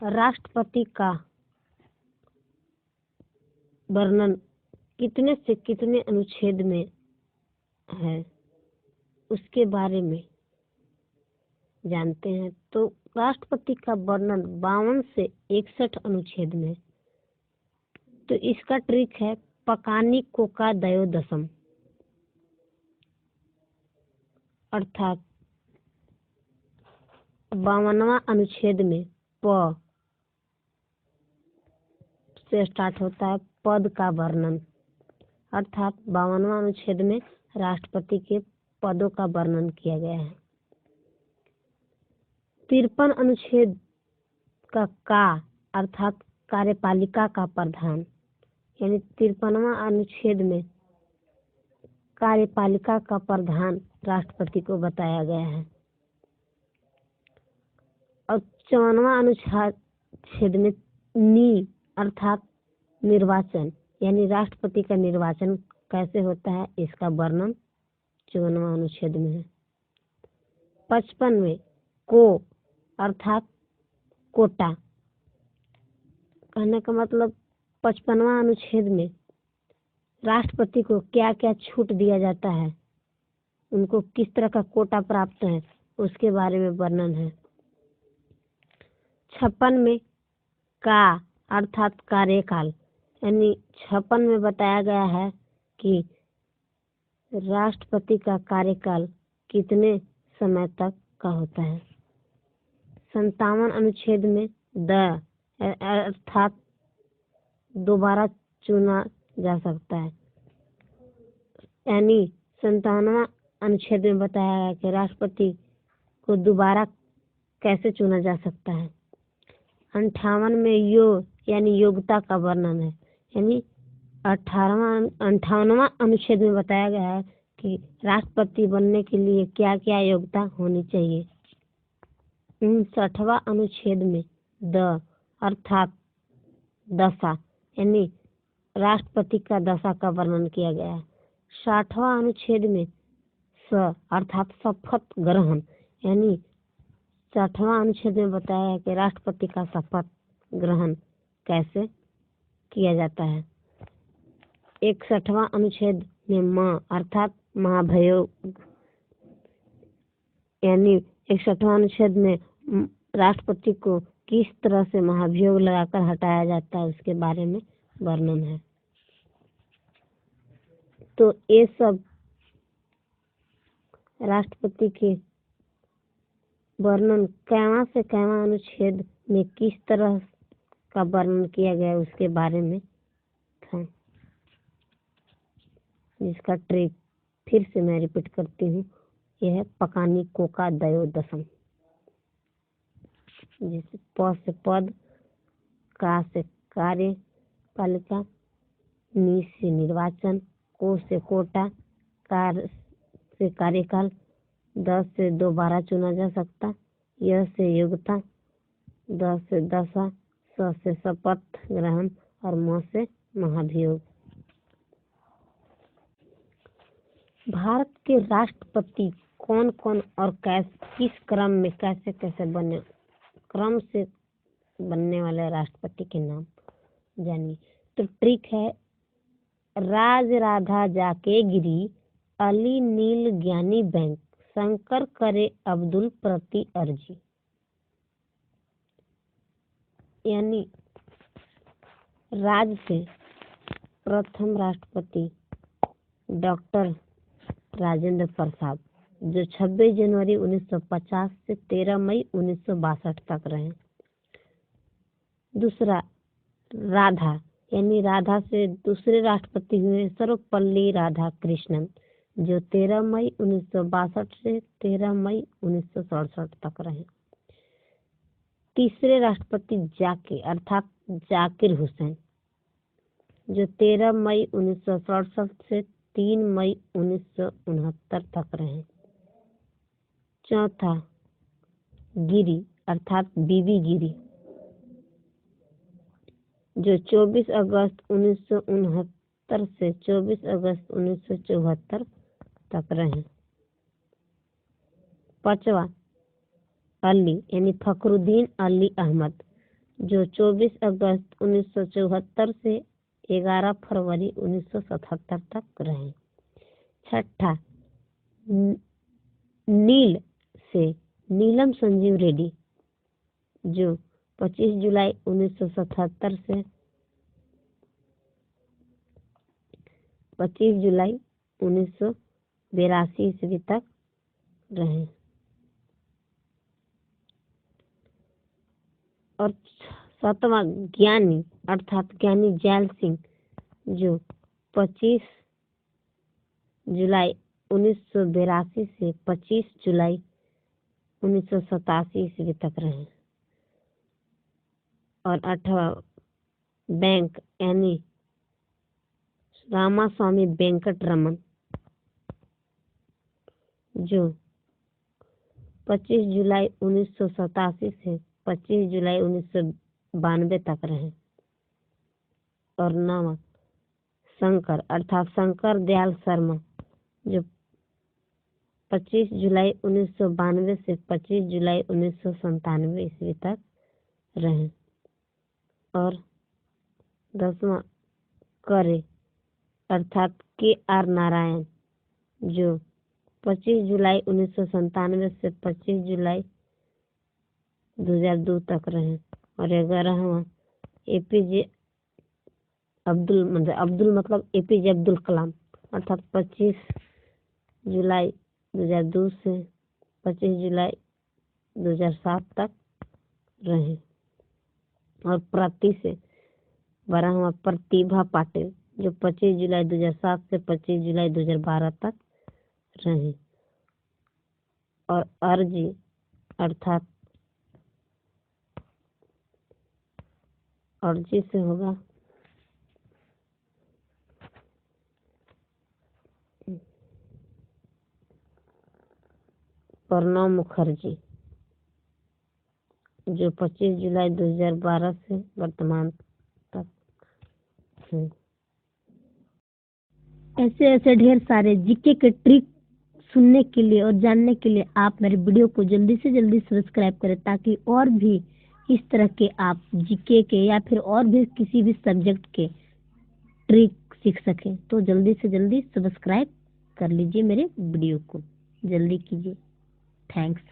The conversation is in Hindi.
राष्ट्रपति का वर्णन कितने से कितने अनुच्छेद में है उसके बारे में जानते हैं। तो राष्ट्रपति का वर्णन 52 से 61 अनुच्छेद में। तो इसका ट्रिक है पकानी कोका दयोदशम, अर्थात 52वां अनुच्छेद में प से स्टार्ट होता है पद का वर्णन, अर्थात 52वां अनुच्छेद में राष्ट्रपति के पदों का वर्णन किया गया है। 53 अनुच्छेद का अर्थात कार्यपालिका का प्रधान, यानी 53वां अनुच्छेद में कार्यपालिका का प्रधान राष्ट्रपति को बताया गया है। और 54वां अनुच्छेद में नी अर्थात निर्वाचन, यानी राष्ट्रपति का निर्वाचन कैसे होता है इसका वर्णन 54वां अनुच्छेद में है। 55 में को अर्थात कोटा, कहने का मतलब 55वां अनुच्छेद में राष्ट्रपति को क्या क्या छूट दिया जाता है, उनको किस तरह का कोटा प्राप्त है उसके बारे में वर्णन है। 56 में का अर्थात कार्यकाल, यानी 56 में बताया गया है कि राष्ट्रपति का कार्यकाल कितने समय तक का होता है। 57 अनुच्छेद में द अर्थात दोबारा चुना जा सकता है, यानी 57वां अनुच्छेद में बताया है कि राष्ट्रपति को दोबारा कैसे चुना जा सकता है। 58 में यानी योग्यता का वर्णन है, यानी 58वां अनुच्छेद में बताया गया है कि राष्ट्रपति बनने के लिए क्या क्या योग्यता होनी चाहिए। 59वां अनुच्छेद में द अर्थात दशा, यानी राष्ट्रपति का दशा का वर्णन किया गया है। 60वां अनुच्छेद में स अर्थात शपथ ग्रहण, यानी 60वां अनुच्छेद में बताया है कि राष्ट्रपति का शपथ ग्रहण कैसे किया जाता है। 61वां अनुच्छेद में म अर्थात महाभियोग, यानी 61वां अनुच्छेद में राष्ट्रपति को किस तरह से महाभियोग लगाकर हटाया जाता है उसके बारे में वर्णन है। तो ये सब राष्ट्रपति के वर्णन कैवां से कैवां अनुच्छेद में किस तरह का वर्णन किया गया उसके बारे में था, जिसका ट्रिक फिर से मैं रिपीट करती हूँ, यह है पकानी कोका दयोदशम। जैसे प से पद, का से कार्यपालिका, नी से निर्वाचन, को से कोटा, कार से कार्यकाल, द से दोबारा चुना जा सकता, य से योग्यता, द से दशा, स से शपथ ग्रहण और म से महाभियोग। भारत के राष्ट्रपति कौन कौन और किस क्रम में कैसे कैसे बने, क्रम से बनने वाले राष्ट्रपति के नाम जानिए। तो ट्रिक है राज राधा जाके गिरी, अली नील ज्ञानी बैंक, शंकर करे अब्दुल प्रति अर्जी। यानी राज से प्रथम राष्ट्रपति डॉक्टर राजेंद्र प्रसाद, जो 26 जनवरी 1950 से 13 मई 1962 तक रहे। दूसरा राधा, यानी राधा से दूसरे राष्ट्रपति हुए सर्वपल्ली राधाकृष्णन, जो 13 मई 1962 से 13 मई 1967 तक रहे। तीसरे राष्ट्रपति जाके अर्थात जाकिर हुसैन, जो 13 मई 1967 से 3 मई 1969 तक रहे। चौथा गिरी अर्थात बीबी गिरी, जो 24 अगस्त 1969 से 24 अगस्त 1974 तक रहे। पांचवा अली, यानी फखरुद्दीन अली अहमद, जो 24 अगस्त 1974 से 11 फरवरी 1977 तक रहे। छठा, नील से नीलम संजीव रेड्डी, जो 25 जुलाई 1977 से 25 जुलाई 1982 ईस्वी तक रहे। और सातवां, ज्ञानी अर्थात ज्ञानी जैल सिंह, जो 25 जुलाई 1982 से 25 जुलाई 1987 ईस्वी तक रहे। और आठवां, बैंक यानी रामास्वामी वेंकट रमन, जो 25 जुलाई 1987 से 25 जुलाई 1992 तक रहे। और नौवां, शंकर अर्थात शंकर दयाल शर्मा, जो 25 जुलाई 1992 से 25 जुलाई 1997 ईस्वी तक रहे। और 10वां, करे अर्थात KR नारायण, जो 25 जुलाई 1997 से 25 जुलाई 2002 तक रहे। और 11वां, APJ अब्दुल मतलब APJ अब्दुल कलाम, अर्थात 25 जुलाई 2002 से 25 जुलाई 2007 तक रहे। और प्रति से 12वां, प्रतिभा पाटिल, जो 25 जुलाई 2007 से 25 जुलाई 2012 तक रहे। और अर्जी अर्थात अर्जी से होगा प्रणव मुखर्जी, जो 25 जुलाई 2012 से वर्तमान तक है। ऐसे ऐसे ढेर सारे जीके के ट्रिक सुनने के लिए और जानने के लिए आप मेरे वीडियो को जल्दी से जल्दी सब्सक्राइब करें, ताकि और भी इस तरह के आप जीके के या फिर और भी किसी भी सब्जेक्ट के ट्रिक सीख सकें। तो जल्दी से जल्दी सब्सक्राइब कर लीजिए मेरे वीडियो को, जल्दी कीजिए। थैंक्स।